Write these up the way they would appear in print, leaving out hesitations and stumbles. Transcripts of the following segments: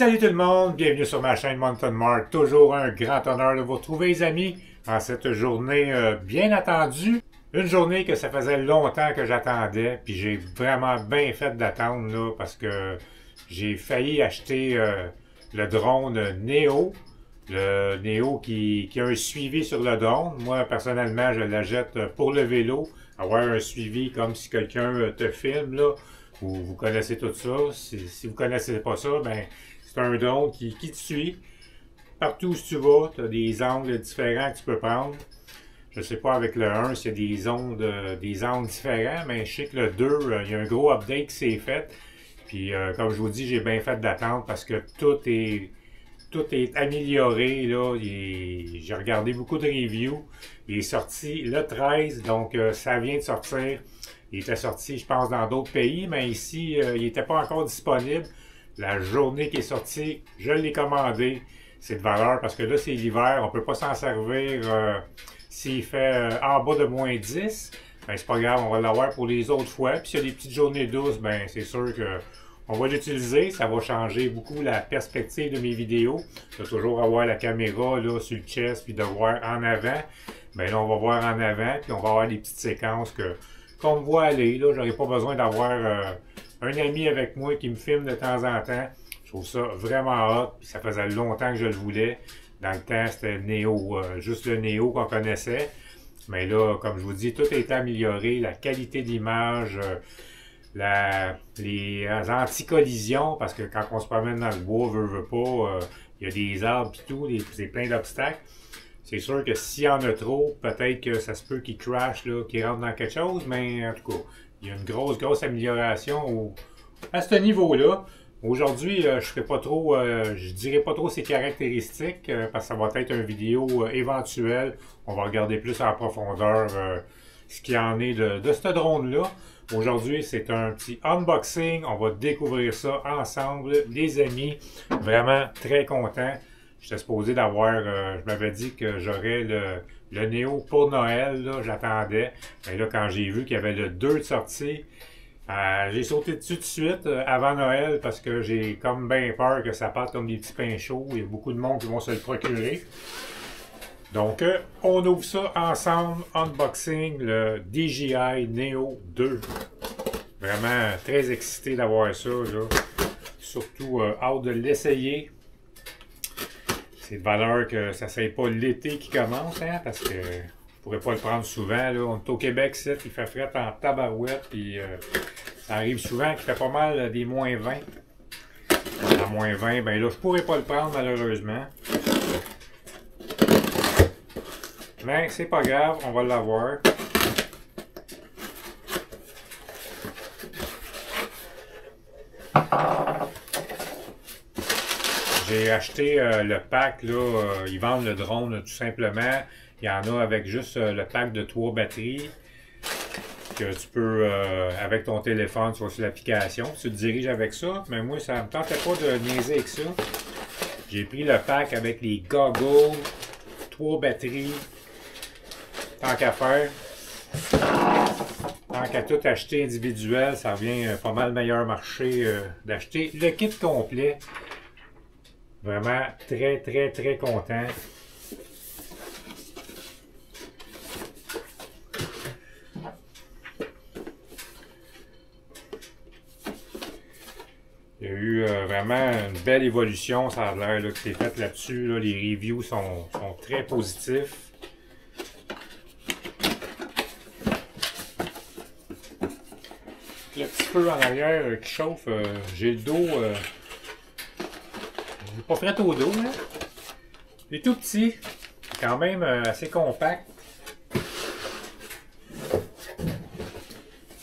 Salut tout le monde, bienvenue sur ma chaîne Mountain Mark. Toujours un grand honneur de vous retrouver les amis en cette journée bien attendue. Une journée que ça faisait longtemps que j'attendais, puis j'ai vraiment bien fait d'attendre là parce que j'ai failli acheter le drone Neo. Le Neo qui a un suivi sur le drone. Moi personnellement je l'achète pour le vélo, avoir un suivi comme si quelqu'un te filme là. Vous connaissez tout ça. Si vous connaissez pas ça, ben c'est un drone qui te suit. Partout où tu vas, tu as des angles différents que tu peux prendre. Je sais pas avec le 1 s'il y a des angles différents, mais je sais que le 2, il y a un gros update qui s'est fait. Puis comme je vous dis, j'ai bien fait d'attendre parce que tout est amélioré. Là. J'ai regardé beaucoup de reviews. Il est sorti le 13, donc ça vient de sortir. Il était sorti, je pense, dans d'autres pays, mais ici, il n'était pas encore disponible. La journée qui est sortie, je l'ai commandé. C'est de valeur parce que là, c'est l'hiver. On ne peut pas s'en servir s'il fait en bas de moins 10. Ben, c'est pas grave, on va l'avoir pour les autres fois. Puis s'il y a des petites journées douces, ben c'est sûr que on va l'utiliser. Ça va changer beaucoup la perspective de mes vidéos. De toujours avoir la caméra là, sur le chest puis de voir en avant. Ben là, on va voir en avant puis on va avoir des petites séquences qu'on me voit aller. Là, j'aurais pas besoin d'avoir un ami avec moi qui me filme de temps en temps. Je trouve ça vraiment hot. Puis ça faisait longtemps que je le voulais. Dans le temps, c'était le Neo, juste le Neo qu'on connaissait. Mais là, comme je vous dis, tout est amélioré. La qualité d'image, les anti-collisions, parce que quand on se promène dans le bois, veut pas, il y a des arbres et tout, c'est plein d'obstacles. C'est sûr que s'il y en a trop, peut-être que ça se peut qu'il crash, qu'il rentre dans quelque chose, mais en tout cas, il y a une grosse amélioration à ce niveau-là. Aujourd'hui, je ferai pas trop, je dirai pas trop ses caractéristiques, parce que ça va être une vidéo éventuelle. On va regarder plus en profondeur ce qu'il y en est de ce drone-là. Aujourd'hui, c'est un petit unboxing. On va découvrir ça ensemble, les amis. Vraiment très content. J'étais supposé d'avoir, je m'avais dit que j'aurais le Neo pour Noël, là, j'attendais. Mais là, quand j'ai vu qu'il y avait le 2 de sortie, j'ai sauté dessus de suite avant Noël parce que j'ai comme bien peur que ça parte comme des petits pains chauds. Il y a beaucoup de monde qui vont se le procurer. Donc, on ouvre ça ensemble, unboxing, le DJI Neo 2. Vraiment très excité d'avoir ça, là. Surtout hâte de l'essayer. C'est de valeur que ça ne soit pas l'été qui commence, hein, parce que je pourrais pas le prendre souvent. Là. On est au Québec, il fait fret en tabarouette, puis ça arrive souvent qu'il fait pas mal des moins 20. À moins 20, ben là, je pourrais pas le prendre malheureusement. Mais c'est pas grave, on va l'avoir. J'ai acheté le pack, là, ils vendent le drone tout simplement. Il y en a avec juste le pack de 3 batteries que tu peux, avec ton téléphone, tu vas sur l'application, tu te diriges avec ça. Mais moi, ça ne me tentait pas de niaiser avec ça. J'ai pris le pack avec les goggles, 3 batteries, tant qu'à faire. Tant qu'à tout acheter individuel, ça revient pas mal meilleur marché d'acheter le kit complet. Vraiment très content. Il y a eu vraiment une belle évolution, ça a l'air que c'est fait là-dessus. Là, les reviews sont très positifs. Le petit feu en arrière qui chauffe, j'ai le dos... J'ai pas fret au dos, là. Il est tout petit, quand même assez compact.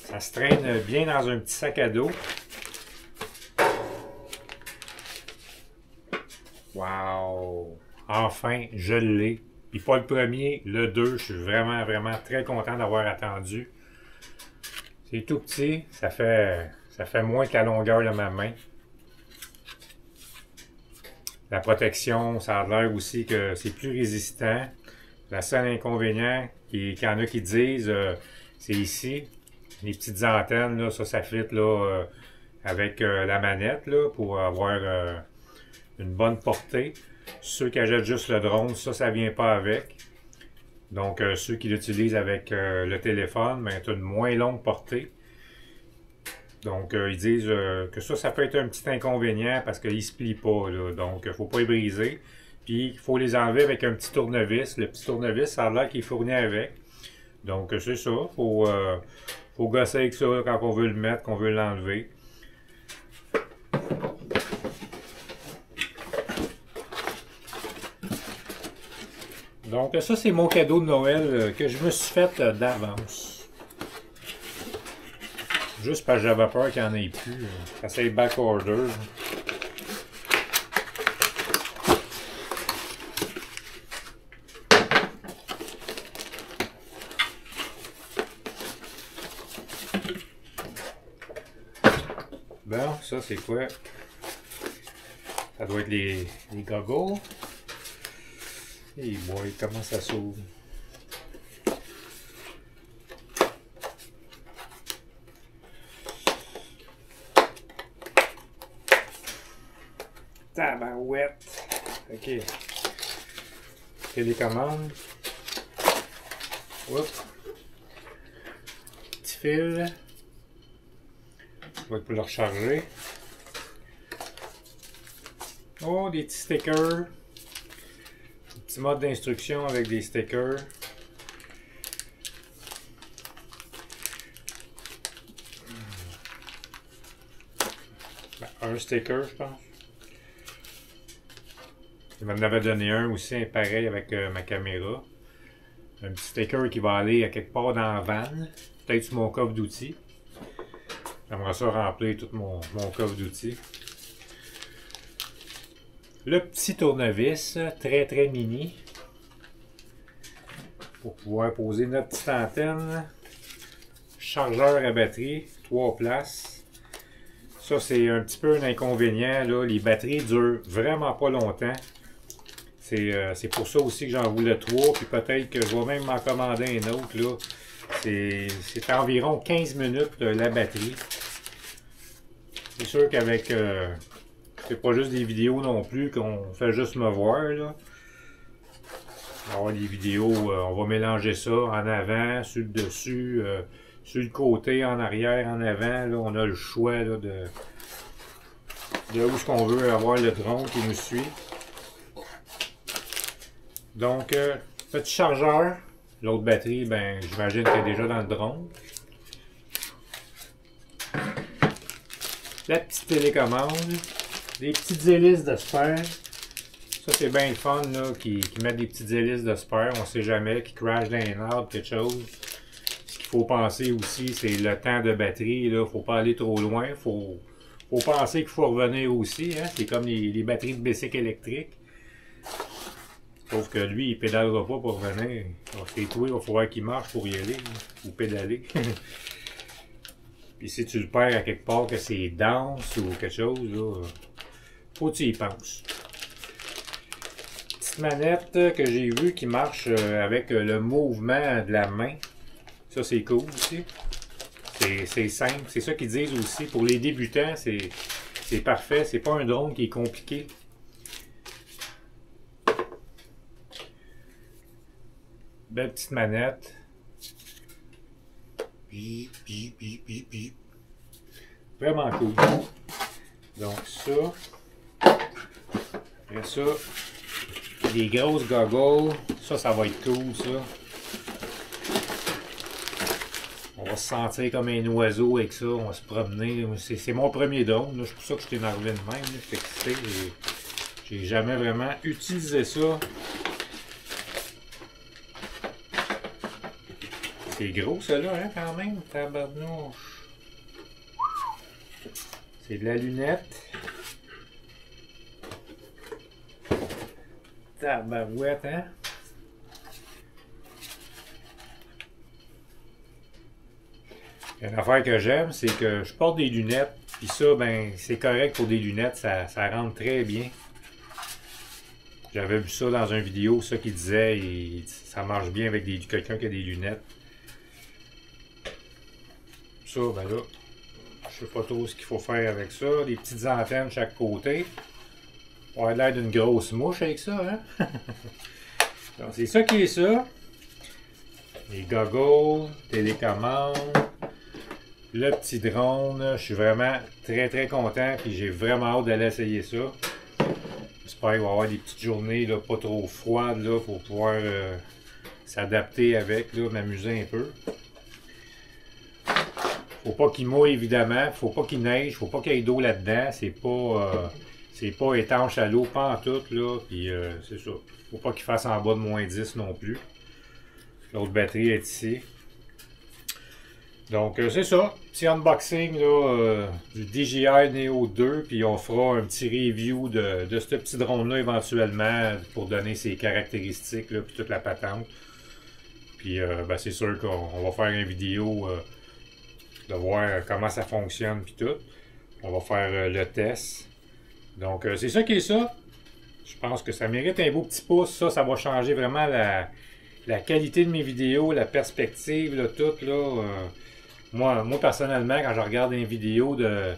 Ça se traîne bien dans un petit sac à dos. Wow! Enfin, je l'ai. Puis pas le premier, le 2. Je suis vraiment très content d'avoir attendu. C'est tout petit, ça fait moins que la longueur de ma main. La protection, ça a l'air aussi que c'est plus résistant. La seule inconvénient qu'il y en a qui disent, c'est ici. Les petites antennes, là, ça fit là, avec la manette là, pour avoir une bonne portée. Ceux qui achètent juste le drone, ça vient pas avec. Donc, ceux qui l'utilisent avec le téléphone, ben, tu as une moins longue portée. Donc, ils disent que ça peut être un petit inconvénient parce qu'ils ne se plient pas. Là. Donc, il ne faut pas les briser. Puis, il faut les enlever avec un petit tournevis. Le petit tournevis, ça a l'air qu'il est fourni avec. Donc, c'est ça. Faut gosser avec ça quand on veut le mettre, qu'on veut l'enlever. Donc, ça, c'est mon cadeau de Noël que je me suis fait d'avance. Juste parce que j'avais peur qu'il n'y en ait plus. Ça c'est back order. Bon, ça c'est quoi? Ça doit être les goggles. Et boy, comment ça s'ouvre? Tabarouette. Ok. Télécommande. Oups. Petit fil. Ça va être pour le recharger. Oh, des petits stickers. Un petit mode d'instruction avec des stickers. Ben, un sticker, je pense. Il m'en avait donné un aussi, un pareil avec ma caméra. Un petit sticker qui va aller à quelque part dans la vanne. Peut-être sur mon coffre d'outils. J'aimerais ça remplir tout mon coffre d'outils. Le petit tournevis, très mini. Pour pouvoir poser notre petite antenne. Chargeur à batterie, 3 places. Ça, c'est un petit peu un inconvénient. Là. Les batteries durent vraiment pas longtemps. C'est pour ça aussi que j'en voulais 3. Puis peut-être que je vais même m'en commander un autre. Là. C'est environ 15 minutes la batterie. C'est sûr qu'avec... c'est pas juste des vidéos non plus qu'on fait juste me voir. Là. On va avoir des vidéos, on va mélanger ça en avant, sur le dessus, sur le côté, en arrière, en avant. Là, on a le choix là, de où est-ce qu'on veut avoir le drone qui nous suit. Donc, petit chargeur. L'autre batterie, ben, j'imagine qu'elle est déjà dans le drone. La petite télécommande. Des petites hélices de spare. Ça, c'est bien le fun, là, qui mettent des petites hélices de spare. On sait jamais, qui crash dans un arbre, quelque chose. Ce qu'il faut penser aussi, c'est le temps de batterie. Il ne faut pas aller trop loin. Faut penser qu'il faut revenir aussi. Hein? C'est comme les batteries de bicycle électrique. Sauf que lui, il ne pédalera pas pour revenir. C'est toi, il va falloir qu'il marche pour y aller. Ou pédaler. Puis si tu le perds à quelque part, que c'est dense ou quelque chose, là, faut que tu y penses. Petite manette que j'ai vue qui marche avec le mouvement de la main. Ça, c'est cool aussi. C'est simple. C'est ça qu'ils disent aussi. Pour les débutants, c'est parfait. C'est pas un drone qui est compliqué. Belle petite manette. Bip, bip, bip, bip, bip. Vraiment cool. Donc ça. Après ça, des grosses goggles. Ça va être cool, ça. On va se sentir comme un oiseau avec ça. On va se promener. C'est mon premier drone. C'est pour ça que je t'ai énervé de même. Je suis excité. J'ai jamais vraiment utilisé ça. C'est gros, ça là, hein, quand même. Tabarnouche. C'est de la lunette. Tabarouette, hein? Une affaire que j'aime, c'est que je porte des lunettes. Puis ça, ben, c'est correct pour des lunettes. Ça rentre très bien. J'avais vu ça dans une vidéo, ça qui disait ça marche bien avec quelqu'un qui a des lunettes. Ça, ben là, je sais pas trop ce qu'il faut faire avec ça. Des petites antennes de chaque côté. On va l'air d'une grosse mouche avec ça, hein? Donc, c'est ça qui est ça. Les goggles, télécommande, le petit drone. Je suis vraiment très très content. Puis j'ai vraiment hâte d'aller essayer ça. J'espère qu'il va y avoir des petites journées là, pas trop froides là, pour pouvoir s'adapter avec, m'amuser un peu. Faut pas qu'il mouille évidemment, faut pas qu'il neige, faut pas qu'il y ait d'eau là-dedans. C'est pas étanche à l'eau, pas en tout, là. Puis c'est ça. Faut pas qu'il fasse en bas de -10 non plus. L'autre batterie est ici. Donc c'est ça. Petit unboxing là, du DJI Neo 2. Puis on fera un petit review de ce petit drone-là éventuellement pour donner ses caractéristiques, là, puis toute la patente. Puis ben, c'est sûr qu'on va faire une vidéo de voir comment ça fonctionne puis tout. On va faire le test. Donc c'est ça qui est ça. Je pense que ça mérite un beau petit pouce. Ça va changer vraiment la qualité de mes vidéos, la perspective, là, tout. Là, moi personnellement, quand je regarde une vidéo de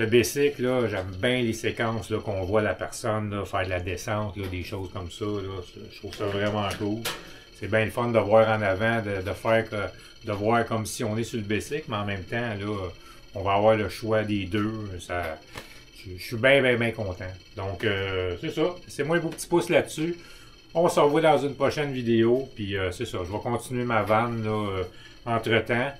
bicycle, j'aime bien les séquences qu'on voit la personne là, faire de la descente, là, des choses comme ça. Là, je trouve ça vraiment cool. C'est bien le fun de voir en avant, de voir comme si on est sur le bicycle, mais en même temps, là, on va avoir le choix des deux. Je suis bien content. Donc, c'est ça. C'est moi un beau petit pouce là-dessus. On se revoit dans une prochaine vidéo. Puis, c'est ça. Je vais continuer ma vanne là, entre-temps.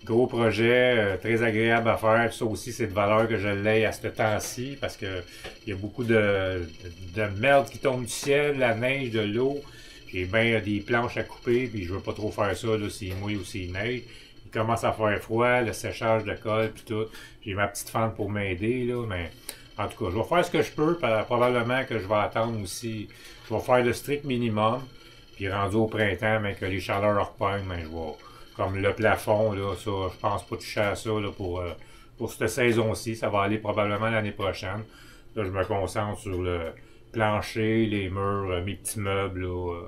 Gros projet, très agréable à faire. Ça aussi, c'est de valeur que je l'ai à ce temps-ci. Parce que il y a beaucoup de merde qui tombe du ciel, la neige, de l'eau. J'ai bien des planches à couper. Puis, je veux pas trop faire ça là, s'il mouille ou s'il neige. Il commence à faire froid, le séchage de colle, puis tout. J'ai ma petite fente pour m'aider, là, mais en tout cas, je vais faire ce que je peux. Probablement que je vais attendre aussi. Je vais faire le strict minimum. Puis rendu au printemps, mais que les chaleurs reprennent, mais je vais. Comme le plafond, là, ça, je pense pas toucher à ça là, pour cette saison-ci. Ça va aller probablement l'année prochaine. Là, je me concentre sur le plancher, les murs, mes petits meubles, là.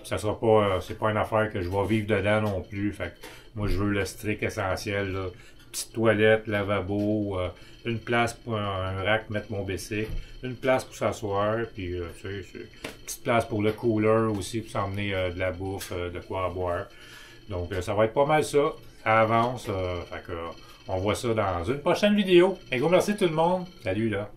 Ça sera pas, c'est pas une affaire que je vais vivre dedans non plus. Fait que moi, je veux le strict essentiel, là. Petite toilette, lavabo, une place pour un rack mettre mon bicycle, une place pour s'asseoir, puis tu sais, une petite place pour le cooler aussi pour s'emmener de la bouffe, de quoi à boire. Donc, ça va être pas mal ça. Ça avance. Fait que, on voit ça dans une prochaine vidéo. Un gros merci tout le monde. Salut là.